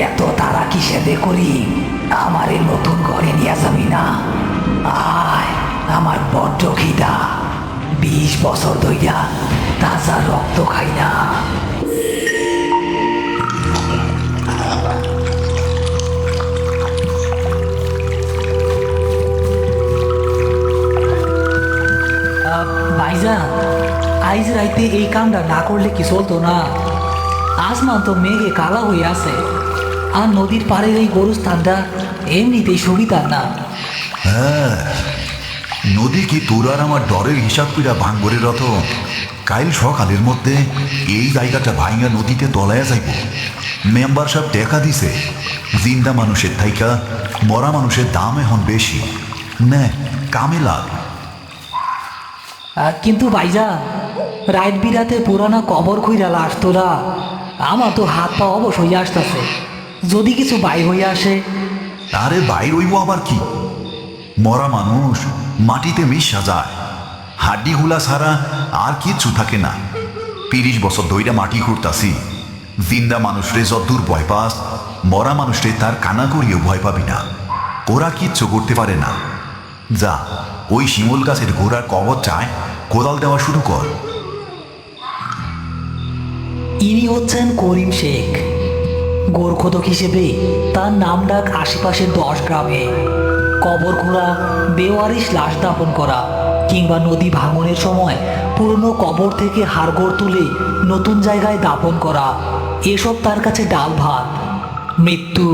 এত তারা কিসেতে করি? আমার এই নতুন ঘরে নিয়ে যাবি না? আয়, আমার বড্ড খিদা। 20 বছর ধইরা তাজা রক্ত খাই না। ভাইজান, আইজ রাইতে এই কামটা না করলে কি চলতো না? আসমান তো মেঘে কালা হয়ে আছে, আর নদীর পাড়ের এই গরুস্থানটা এমনিতেই সুবিধার না। হ্যাঁ, নদী কি তোর আর আমার ডরের হিসাব কইরা ভাঙবরে রত? কাইল সকালের মধ্যে এই জায়গাটা ভাইঙ্গা নদীতে তলায়া যাইব। মেম্বার সাহেব দেখা দিছে, জিন্দা মানুষের থাইকা মরা মানুষের দাম এখন বেশি। নে কামে লাগ। কিন্তু ভাইজান, রাত বিরাতে পুরানা কবর খুঁড়া লাশ তোলা, আমার তো হাত পা অবশ হইয়া আসতেছে। যদি কিছু বাইর হইয়া আসে? আরে বাইর হইব আবার কি? মরা মানুষ মাটিতে মিশা যায়, হাড্ডিগুলা ছাড়া আর কিচ্ছু থাকে না। 30 বছর ধইরা মাটি খুঁড়তাছি। জিন্দা মানুষরে যদ্দূর ভয় পাস, মরা মানুষরে তার কানা করিও ভয় পাবি না। ওরা কিচ্ছু করতে পারে না। যা, ওই শিমুল গাছের গোড়ার কবর চায়, কোদাল দেওয়া শুরু কর। ইনি হচ্ছেন করিম শেখ। গোরখোদক হিসেবে তার নাম ডাক আশেপাশের 10 গ্রামে। কবর খোঁড়া, বেওয়ারিশ লাশ দাপন করা, কিংবা নদী ভাঙনের সময় পুরনো কবর থেকে হাড়গোড় তুলে নতুন জায়গায় দাপন করা, এসব তার কাছে ডাল ভাত। মৃত্যু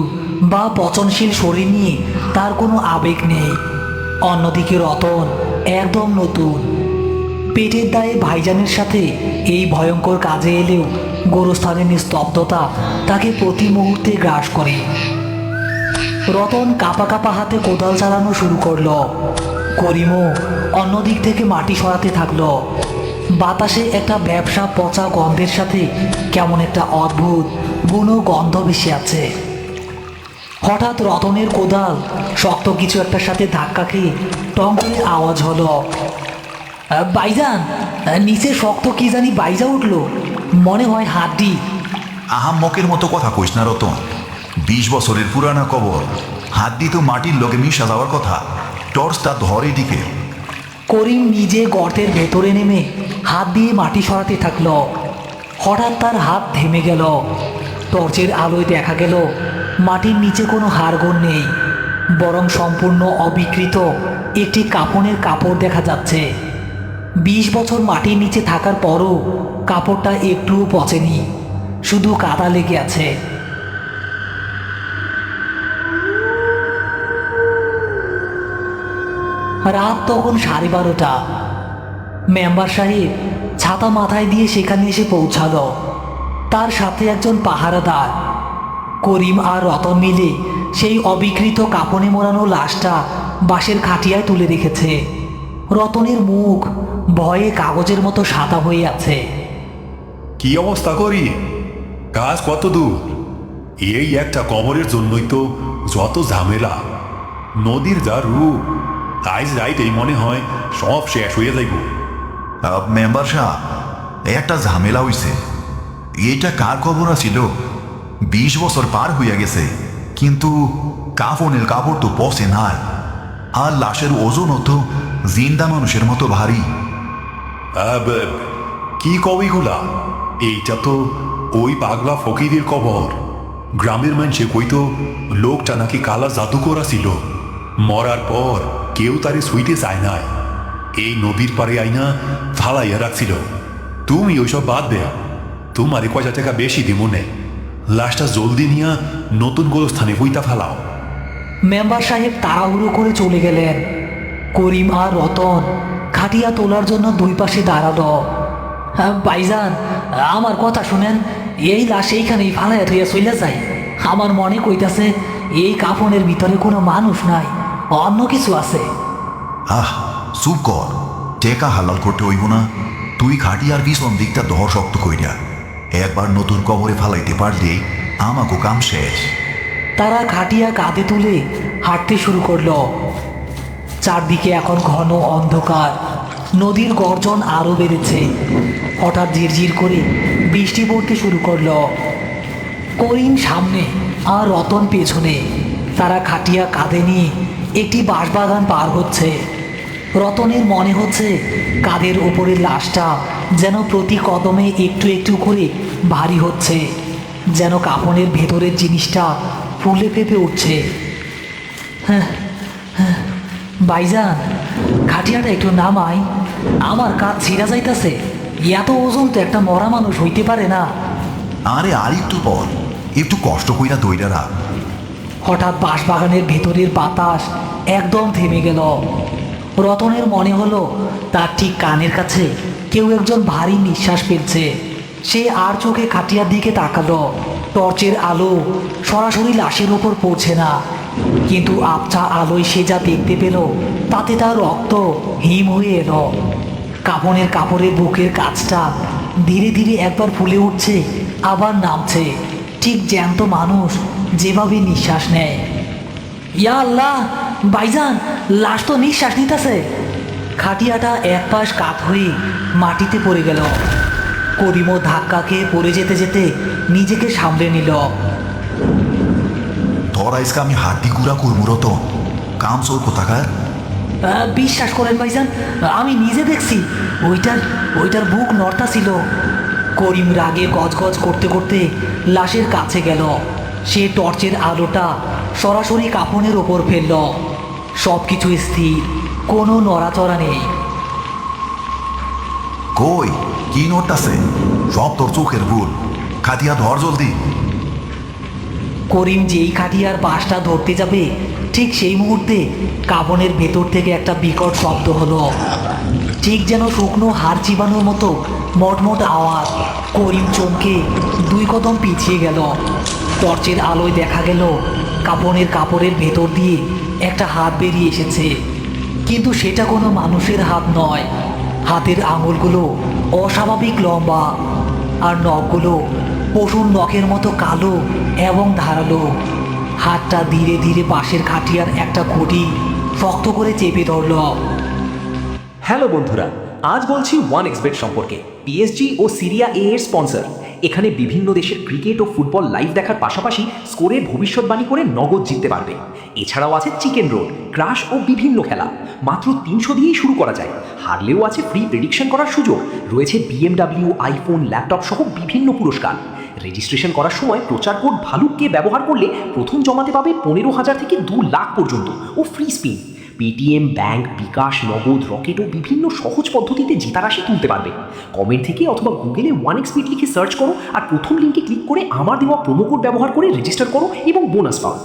বা পচনশীল শরীর নিয়ে তার কোনো আবেগ নেই। অন্যদিকে রতন একদম নতুন। পেটের দায়ে ভাইজানের সাথে এই ভয়ঙ্কর কাজে এলেও গোরস্থানের নিস্তব্ধতা তাকে প্রতি মুহূর্তে গ্রাস করে। রতন কাপা কাপা হাতে কোদাল চালানো শুরু করলো। করিমও অন্যদিক থেকে মাটি সরাতে থাকলো। বাতাসে একটা ব্যবসা পচা গন্ধের সাথে কেমন একটা অদ্ভুত বুনো গন্ধ ভেসে আছে। হঠাৎ রতনের কোদাল শক্ত কিছু একটার সাথে ধাক্কা খেয়ে টং করে আওয়াজ হলো। ভাইজান, নিচে শক্ত কি জানি বাইজা উঠলো, মনে হয় হাড্ডি। আহাম্মকের মতো কথা কইস না রতন। 20 বছরের পুরানা কবর, হাড্ডি তো মাটির লগে মিশা যাওয়ার কথা। টর্চটা ধর এদিকে। করিম নিজে গর্তের ভেতরে নেমে হাত দিয়ে মাটি সরাতে থাকলো। হঠাৎ তার হাত থেমে গেল। টর্চের আলোয় দেখা গেল মাটির নিচে কোনো হাড়গোড় নেই, বরং সম্পূর্ণ অবিকৃত একটি কাফনের কাপড় দেখা যাচ্ছে। 20 বছর মাটির নিচে থাকার পরও কাপড়টা একটুও পচেনি, শুধু কাদা লেগে আছে। রাত তখন 12:30। মেম্বার সাহেব ছাতা মাথায় দিয়ে সেখানে এসে পৌঁছালো। তার সাথে একজন পাহারাদার। করিম আর রতন মিলে সেই অবিকৃত কাফনে মোড়ানো লাশটা বাঁশের খাটিয়ায় তুলে রেখেছে। রতনের মুখ ভয়ে কাগজের মতো সাদা হয়ে আছে। কি অবস্থা করি? কাজ কত দূর? এই একটা কবরের জন্যই তো যত ঝামেলা। নদীর যা রূপ, আইজ রাইতেই মনে হয় সব শেষ হয়ে যাইব। মেম্বার সাহেব, একটা ঝামেলা হইছে। এইটা কার কবর ছিল? 20 বছর পার হইয়া গেছে, কিন্তু কাফনের কাপড় তো পচে নাই, আর লাশের ওজনও তো জিন্দা মানুষের মতো ভারী। কি কবিগুলা? এইটা তো ওই পাগলা ফকিরের কবর। গ্রামের মানুষে কইতো লোকটা নাকি কালা জাদুকর ছিল। মরার পর কেউ তারে ছুঁইতে চায় নাই, এই নদীর পাড়ে আইনা ফালাইয়া রাখছিল। তুমি ওইসব বাদ দে, তোমারে কয়টা টাকা বেশি দিব নে। লাশটা জলদি নিয়া নতুন গোরস্থানে বইতা ফেলাও। মেম্বার সাহেব তাড়াহুড়ো করে চলে গেলেন। করিম আর রতন খাটিয়া তোলার জন্য দুই পাশে দাঁড়ালো। ভাইজান, আমার কথা শুনেন, এই লাশ এইখানেই ফালাইয়া থইয়া চলে যায়। আমার মনে কইতাছে এই কাফনের ভিতরে কোনো মানুষ নাই, অন্য কিছু আছে। আহ, চুপ কর। টেকা হালাল করতে হইব না। তুই খাটিয়ার পিছন দিকটা ধর শক্ত কইরা। একবার নতুন কবরে ফালাইতে পারলে আমাকে কাম শেষ। তারা খাটিয়া কাঁধে তুলে হাঁটতে শুরু করলো। চারদিকে এখন ঘন অন্ধকার। নদীর গর্জন আরো বেড়েছে। হঠাৎ ঝিরঝির করে বৃষ্টি পড়তে শুরু করলো। করিম সামনে আর রতন পেছনে। তারা খাটিয়া কাঁধে নিয়ে একটি বাঁশবাগান পার হচ্ছে। রতনের মনে হচ্ছে কাঁধের ওপরের লাশটা যেন প্রতি কদমে একটু একটু করে ভারী হচ্ছে, যেন কাফনের ভেতরের জিনিসটা ফুলে ফেপে উঠছে। হ্যাঁ, হ্যাঁ, ভাইজান, খাটিয়াটা একটু নামাই, আমার কাঁধ ছিঁড়া যাইতাছে। এত ওজন তো একটা মরা মানুষ হইতে পারে না। আরে আর একটু পর, একটু কষ্ট কইরা দইরা রাখ। হঠাৎ বাঁশবাগানের ভেতরের বাতাস একদম থেমে গেল। রতনের মনে হলো তার ঠিক কানের কাছে কেউ একজন ভারী নিঃশ্বাস ফেলছে। সে আর চোখে খাটিয়ার দিকে তাকালো। টর্চের আলো সরাসরি লাশের ওপর পড়ছে না, কিন্তু আবছা আলোয় সে যা দেখতে পেল তাতে তার রক্ত হিম হয়ে এলো। কাপড়ের কাপড়ের বুকের কাছটা ধীরে ধীরে একবার ফুলে উঠছে, আবার নামছে, ঠিক জ্যান্ত মানুষ যেভাবে নিঃশ্বাস নেয়। ইয়া আল্লাহ, ভাইজান, লাশ তো নিঃশ্বাস নিতেছে। খাটিয়াটা এক পাশ কাত হয়ে মাটিতে পড়ে গেল। করিমও ধাক্কা খেয়ে পড়ে যেতে যেতে নিজেকে সামলে নিল। তোর আজকে আমি হাড্ডি গুঁড়া করবো রতন, কাম চোর কোথাকার। বিশ্বাস করেন ভাইজান, আমি নিজে দেখছি ওইটার বুক নড়তা ছিল। করিম রাগে গজগজ করতে করতে লাশের কাছে গেল। সে টর্চের আলোটা সরাসরি কাফনের ওপর ফেলল। সব কিছু স্থির, কোনো নড়াচড়া নেই। কই কি নড়তাছে? সব তোর চোখের ভুল। খাটিয়া ধর জলদি। করিম যেই খাটিয়ার বাঁশটা ধরতে যাবে ঠিক সেই মুহূর্তে কাফনের ভেতর থেকে একটা বিকট শব্দ হলো, ঠিক যেন শুকনো হাড় চিবানোর মতো মটমট আওয়াজ। করিম চমকে 2 কদম পিছিয়ে গেল। টর্চের আলোয় দেখা গেল কাপড়ের ভেতর দিয়ে একটা হাত বেরিয়ে এসেছে, কিন্তু সেটা কোনো মানুষের হাত নয়। হাতের আঙুলগুলো অস্বাভাবিক লম্বা, আর নখগুলো পশুর নখের মতো কালো এবং ধারালো। হাতটা ধীরে ধীরে পাশের খাটিয়ার একটা খুঁটি শক্ত করে চেপে ধরল। হ্যালো বন্ধুরা, আজ বলছি OneXBet সম্পর্কে। পিএসজি ও সিরিয়া এ এর স্পন্সর। এখানে বিভিন্ন দেশের ক্রিকেট ও ফুটবল লাইভ দেখার পাশাপাশি স্কোরের ভবিষ্যৎবাণী করে নগদ জিততে পারবে। এছাড়াও আছে চিকেন রোল, ক্রাশ ও বিভিন্ন খেলা। মাত্র 300 দিয়েই শুরু করা যায়। হারলেও আছে ফ্রি প্রেডিকশন করার সুযোগ। রয়েছে BMW, আইফোন, ল্যাপটপ সহ বিভিন্ন পুরস্কার। রেজিস্ট্রেশন করার সময় প্রচার কোড ভালুককে ব্যবহার করলে প্রথম জমাতে পাবে 15,000 থেকে 2 লাখ পর্যন্ত ও ফ্রি স্পিন। পেটিএম, ব্যাংক, বিকাশ, নগদ, রকেট ও বিভিন্ন সহজ পদ্ধতিতে জেতা রাশি তুলতে পারবে। কমেন্ট থেকে অথবা গুগলে OneXBet লিখে সার্চ করো আর প্রথম লিঙ্কে ক্লিক করে আমার দেওয়া প্রোমো কোড ব্যবহার করে রেজিস্টার করো এবং বোনাস পাও।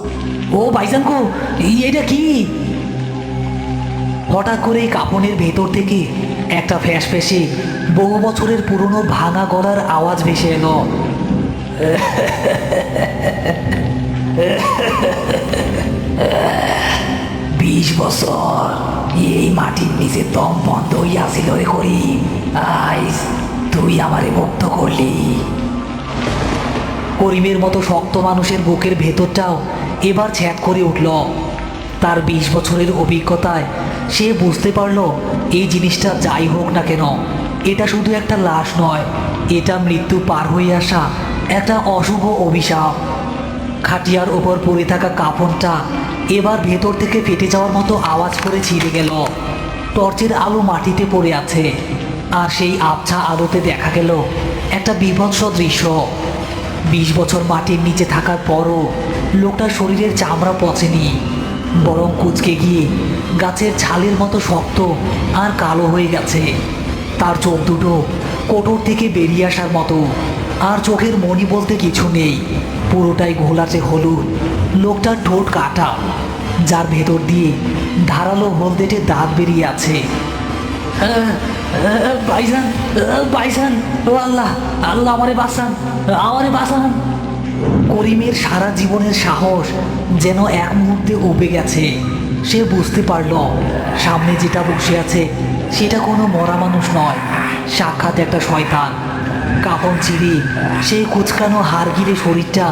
ও ভাইজান গো, এটা কি? হঠাৎ করে কাফনের ভেতর থেকে একটা ফ্যাঁসে বহু বছরের পুরনো ভাঙা গলার আওয়াজ ভেসে এলো। 20 বছর এই মাটির নিচে দম বন্ধ হইয়াছিল রে করিম, আইস তুই আমারে মুক্ত করলি। করিমের মতো শক্ত মানুষের বুকের ভেতরটাও এবার ছ্যাঁক করে উঠল। তার 20 বছরের অভিজ্ঞতায় সে বুঝতে পারল এই জিনিসটা যাই হোক না কেন, এটা শুধু একটা লাশ নয়, এটা মৃত্যু পার হয়ে আসা একটা অশুভ অভিশাপ। খাটিয়ার ওপর পড়ে থাকা কাফনটা এবার ভেতর থেকে ফেটে যাওয়ার মতো আওয়াজ করে ছিঁড়ে গেল। টর্চের আলো মাটিতে পড়ে আছে, আর সেই আবছা আলোতে দেখা গেল একটা বীভৎস দৃশ্য। 20 বছর মাটির নিচে থাকার পরও লোকটার শরীরের চামড়া পচেনি, বরং কুঁচকে গিয়ে গাছের ছালের মতো শক্ত আর কালো হয়ে গেছে। তার চোখ দুটো কোটর থেকে বেরিয়ে আসার মতো, আর চোখের মণি বলতে কিছু নেই, পুরোটাই ঘোলাটে হলুদ। লোকটার ঠোঁট কাটা, যার ভেতর দিয়ে ধারালো হলদেটে দাঁত বেরিয়ে আছে। ভাইজান, ভাইজান, ও আল্লাহ, আল্লাহ আমারে বাঁচান, আমারে বাঁচান। করিমের সারা জীবনের সাহস যেন এক মুহূর্তে উবে গেছে। সে বুঝতে পারল সামনে যেটা বসে আছে সেটা কোনো মরা মানুষ নয়, সাক্ষাৎ একটা শয়তান। কাপড় চিরে সেই কুচকানো হাড় গিরে শরীরটা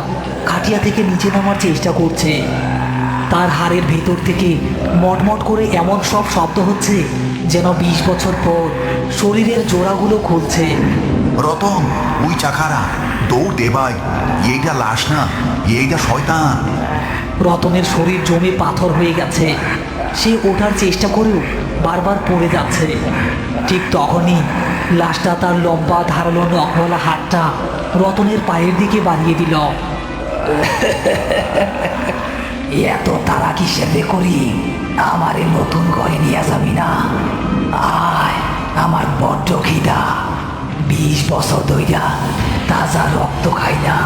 খাটিয়া থেকে নিচে নামার চেষ্টা করছে। তার হাড়ের ভেতর থেকে মটমট করে এমন সব শব্দ হচ্ছে যেন 20 বছর পর শরীরের জোড়াগুলো খুলছে। রতন ওই চাকারা দৌড় দে ভাই, এইটা লাশ না, এইটা শয়তান। রতনের শরীর জমে পাথর হয়ে গেছে। সে ওঠার চেষ্টা করেও বারবার পড়ে যাচ্ছে। ঠিক তখনই লাশটা তার লম্বা ধারালো নখওয়ালা হাতটা রতনের পায়ের দিকে বাড়িয়ে দিল। এত তারা কিসের রে করি? আমারে নতুন ঘরে নিয়ে যাবি না? আয়, আমার বড্ড খিদা। 20 বছর ধইরা তাজা রক্ত খাই না।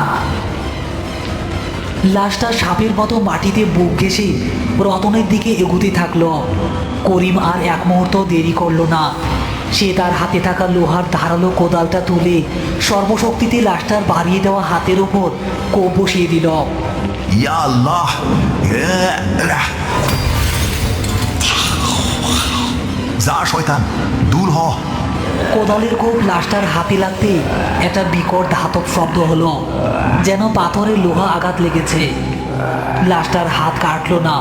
লাশটা সাপের মতো মাটিতে বুক ঘেঁষে রতনের দিকে এগুতে থাকলো। করিম আর এক মুহূর্ত দেরি করলো না। সে তার হাতে থাকা লোহার ধারালো কোদালটা তুলে সর্বশক্তিতে লাশটার বাড়িয়ে দেওয়া হাতের ওপর কোপ বসিয়ে দিল। ইয়া আল্লাহ! যা শয়তান, দূর হ। কোদালের কোপ লাশটার হাতে লাগতে একটা বিকট ধাতব শব্দ হলো, যেন পাথরের লোহা আঘাত লেগেছে। লাশটার হাত কাটলো না,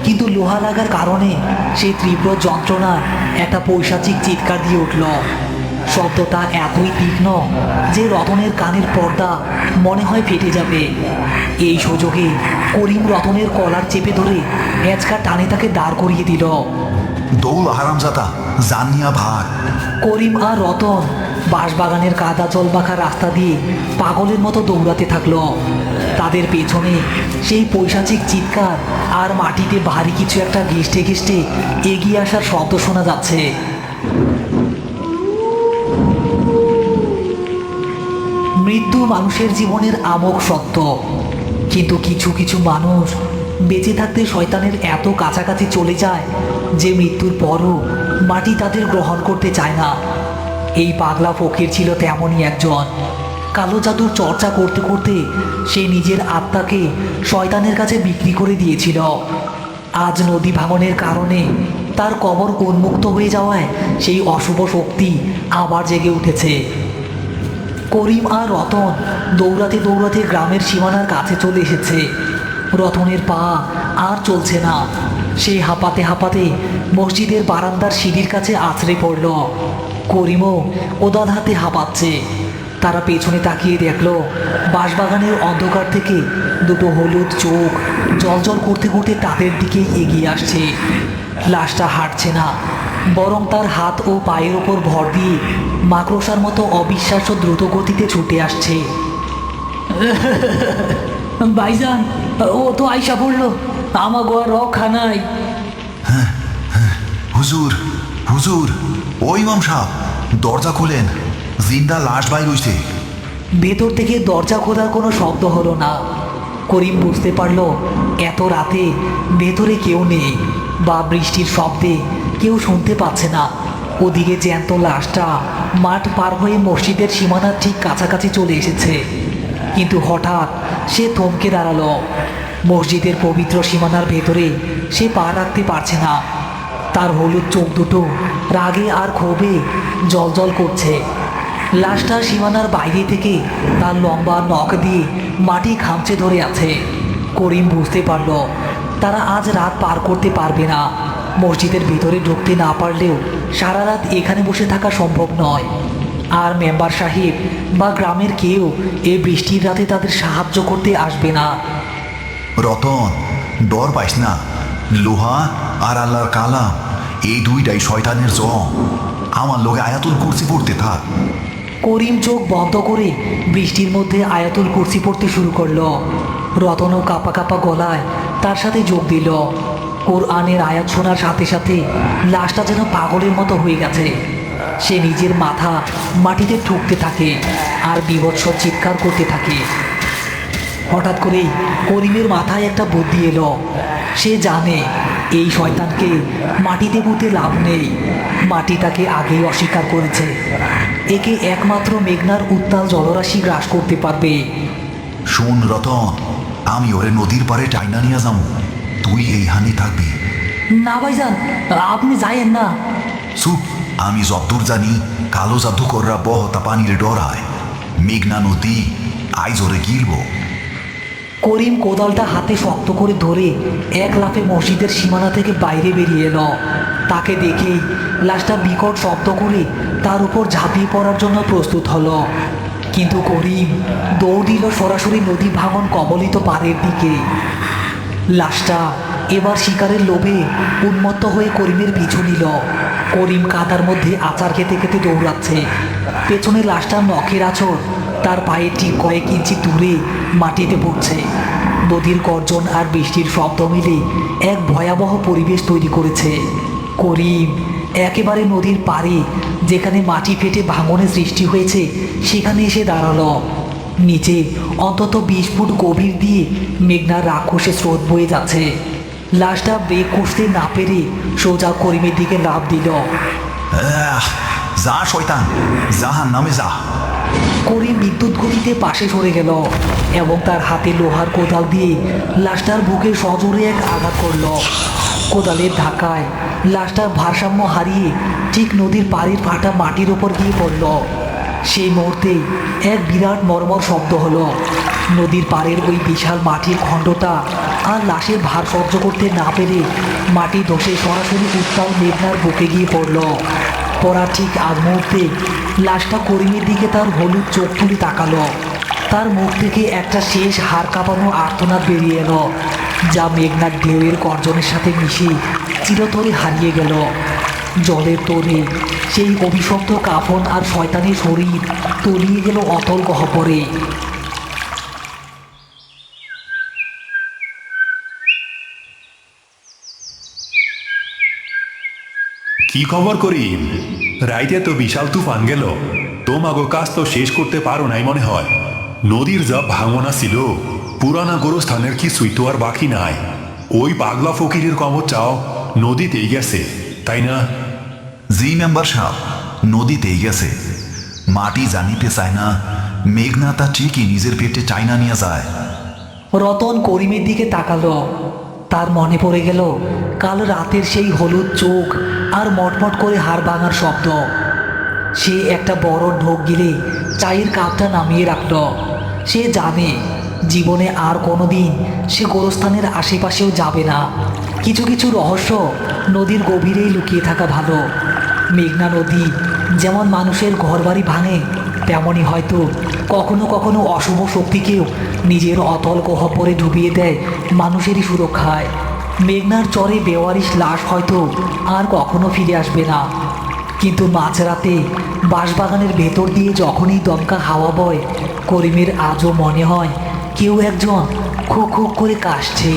কিন্তু লোহা লাগার কারণে সেই তীব্র যন্ত্রণার একটা পৈশাচিক চিৎকার দিয়ে উঠল। শব্দটা এতই তীক্ষ্ণ যে রতনের কানের পর্দা মনে হয় ফেটে যাবে। এই সুযোগে করিম রতনের কলার চেপে ধরে এঁচকা টানে তাকে দাঁড় করিয়ে দিল। দৌড় হারামজাদা, জানিয়া ভাগ। করিম আর রতন বাঁশবাগানের কাদা জল মাখা রাস্তা দিয়ে পাগলের মতো দৌড়াতে থাকলো। তাদের পেছনে সেই পৈশাচিক চিৎকার আর মাটিতে ভারী কিছু একটা ঘেঁষতে ঘেঁষতে এগিয়ে আসার শব্দ শোনা যাচ্ছে। মৃত্যু মানুষের জীবনের আমোঘ সত্য, কিন্তু কিছু কিছু মানুষ বেঁচে থাকতে শয়তানের এত কাছাকাছি চলে যায় যে মৃত্যুর পরও মাটি তাদের গ্রহণ করতে চায় না। এই পাগলা ফকির ছিল তেমনই একজন। কালো জাদুর চর্চা করতে করতে সে নিজের আত্মাকে শয়তানের কাছে বিক্রি করে দিয়েছিল। আজ নদী ভাঙনের কারণে তার কবর উন্মুক্ত হয়ে যাওয়ায় সেই অশুভ শক্তি আবার জেগে উঠেছে। করিম আর রতন দৌড়াতে দৌড়াতে গ্রামের সীমানার কাছে চলে এসেছে। রতনের পা আর চলছে না। সে হাঁপাতে হাঁপাতে মসজিদের বারান্দার সিঁড়ির কাছে আছড়ে পড়ল। করিমও কোদাল হাতে হাঁপাচ্ছে। তারা পেছনে তাকিয়ে দেখল বাঁশবাগানের অন্ধকার থেকে দুটো হলুদ চোখ জলজল করতে করতে তাদের দিকে এগিয়ে আসছে। লাশটা হাঁটছে না, বরং তার হাত ও পায়ের ওপর ভর দিয়ে মাকড়সার মতো অবিশ্বাস্য দ্রুত গতিতে ছুটে আসছে। ভাইজান, ও তো আইসা পড়লো, আমাগো আর রক্ষা নাই। হুজুর, হুজুর, ও ইমাম সাহেব, দরজা খুলেন, জিন্দা লাশ বাইর হইছে। ভেতর থেকে দরজা খোলার কোনো শব্দ হলো না। করিম বুঝতে পারল এত রাতে ভেতরে কেউ নেই, বা বৃষ্টির শব্দে কেউ শুনতে পাচ্ছে না। ওদিকে জ্যান্ত লাশটা মাঠ পার হয়ে মসজিদের সীমানার ঠিক কাছাকাছি চলে এসেছে। কিন্তু হঠাৎ সে থমকে দাঁড়ালো। মসজিদের পবিত্র সীমানার ভেতরে সে পা রাখতে পারছে না। তার হলুদ চোখ দুটো রাগে আর ক্ষোভে জ্বলজ্বল করছে। লাশটা সীমানার বাইরে থেকে তার লম্বা নখ দিয়ে মাটি খামচে ধরে আছে। করিম বুঝতে পারল তারা আজ রাত পার করতে পারবে না। মসজিদের ভিতরে ঢুকতে না পারলেও সারা রাত এখানে বসে থাকা সম্ভব নয়। আর মেম্বার সাহেব বা গ্রামের কেউ এই বৃষ্টির রাতে তাদের সাহায্য করতে আসবে না। রতন, ডর পাইস না, লোহা আর আল্লাহর কালাম এই দুইটাই শয়তানের জং। আমার লোকে আয়াতুল কুরসি পড়তে থাক। করিম চোখ বন্ধ করে বৃষ্টির মধ্যে আয়াতুল কুরসি পড়তে শুরু করলো। রতনও কাঁপা কাঁপা গলায় তার সাথে যোগ দিল। কোরআনের আয়াত শোনার সাথে সাথে লাশটা যেন পাগলের মতো হয়ে গেছে। সে নিজের মাথা মাটিতে ঠুকতে থাকে আর বীভৎস চিৎকার করতে থাকে। হঠাৎ করেই করিমের মাথায় একটা বুদ্ধি এলো। সে জানে এই শয়তানকে মাটিতে পুঁতে লাভ নেই। মাটি তাকে আগেই অস্বীকার করেছে। একে একমাত্র মেঘনার উত্তাল জলরাশি গ্রাস করতে পারবে। শোন রতন, আমি ওরে নদীর পাড়ে টাইনা নিয়ে যাবো, তুই এইখানে থাকবি। না ভাইজান, আপনি যাইয়েন না। চুপ, আমি যতদূর জানি কালো জাদুকররা বহতা পানির ডরায়। মেঘনা নদী আইজ ওরে গিলব। করিম কোদালটা হাতে শক্ত করে ধরে এক লাফে মসজিদের সীমানা থেকে বাইরে বেরিয়ে এলো। তাকে দেখেই লাশটা বিকট শব্দ করে তার উপর ঝাঁপিয়ে পড়ার জন্য প্রস্তুত হলো। কিন্তু করিম দৌড় দিল সরাসরি নদী ভাঙন কবলিত পাড়ের দিকে। লাশটা এবার শিকারের লোভে উন্মত্ত হয়ে করিমের পিছু নিল। করিম কাদার মধ্যে আচার খেতে খেতে দৌড়াচ্ছে। পেছনে লাশটার নখের আঁচড় তার পায়ে ঠিক কয়েক ইঞ্চি দূরে মাটিতে পড়ছে। নদীর গর্জন আর বৃষ্টির শব্দ মিলে এক ভয়াবহ পরিবেশ তৈরি করেছে। করিম একেবারে নদীর পাড়ে, যেখানে মাটি ফেটে ভাঙনের সৃষ্টি হয়েছে, সেখানে এসে দাঁড়ালো। নিচে অন্তত 20 ফুট গভীর দিয়ে মেঘনার রাক্ষসে স্রোত বয়ে যাচ্ছে। লাশটা ব্রেক কষতে না পেরে সোজা করিমের দিকে লাফ দিল। যা শয়তান, জাহান নামে যা। করিম বিদ্যুৎ গতিতে পাশে সরে গেল এবং তার হাতে লোহার কোদাল দিয়ে লাশটার বুকে সজোরে এক আঘাত করল। কোদালের ধাক্কায় লাশটার ভারসাম্য হারিয়ে ঠিক নদীর পাড়ের ফাটা মাটির ওপর গিয়ে পড়ল। সেই মুহূর্তে এক বিরাট মর্মর শব্দ হলো। নদীর পাড়ের ওই বিশাল মাটির খণ্ডটা আর লাশের ভার সহ্য করতে না পেরে মাটি ধসে সরাসরি উত্তাল মেঘনার বুকে গিয়ে পড়ল। পড়ার ঠিক আগ মুহূর্তে লাশটা করিমের দিকে তার হলুদ চোখ তুলে তাকালো। তার মুখ থেকে একটা শেষ হাড় কাঁপানো আর্তনাদ বেরিয়ে এলো, যা মেঘনার ঢেউয়ের গর্জনের সাথে মিশে চিরতরে হারিয়ে গেল। জলের তোরে সেই অভিশপ্ত কাফন আর শয়তানের শরীর তলিয়ে গেল অতল গহ্বরে। কি খবর করিম? রাইতে তো বিশাল তুফান গেল, তোমাগো কাজ তো শেষ করতে পারো নাই মনে হয়। নদীর যা ভাঙনা ছিল, পুরানা গোরস্থানের কিছুই তো আর বাকি নাই। ওই পাগলা ফকিরের কবর চাও নদীতেই গেছে, তাই না? জি মেম্বার সাহেব, নদীতেই গেছে। মাটি জানিতে চায় না, মেঘনা তা ঠিকই নিজের পেটে চাইনা নিয়ে যায়। রতন করিমের দিকে তাকালো। তার মনে পড়ে গেল কাল রাতের সেই হলুদ চোখ আর মটমট করে হাড় ভাঙার শব্দ। সে একটা বড় ঢোক গিলে চায়ের কাপটা নামিয়ে রাখল। সে জানে জীবনে আর কোনো দিন সে গোরস্থানের আশেপাশেও যাবে না। কিছু কিছু রহস্য নদীর গভীরেই লুকিয়ে থাকা ভালো। মেঘনা নদী যেমন মানুষের ঘরবাড়ি ভাঙে, তেমনই হয়তো কখনো কখনো অশুভ শক্তিকেও নিজের অতল গহ্বরে ডুবিয়ে দেয় মানুষেরই সুরক্ষায়। মেঘনার চরে বেওয়ারিশ লাশ হয়তো আর কখনো ফিরে আসবে না, কিন্তু মাঝরাতে বাঁশবাগানের ভেতর দিয়ে যখনই দমকা হাওয়া বয়, করিমের আজও মনে হয় কেউ একজন খুব খুব করে কাশছে।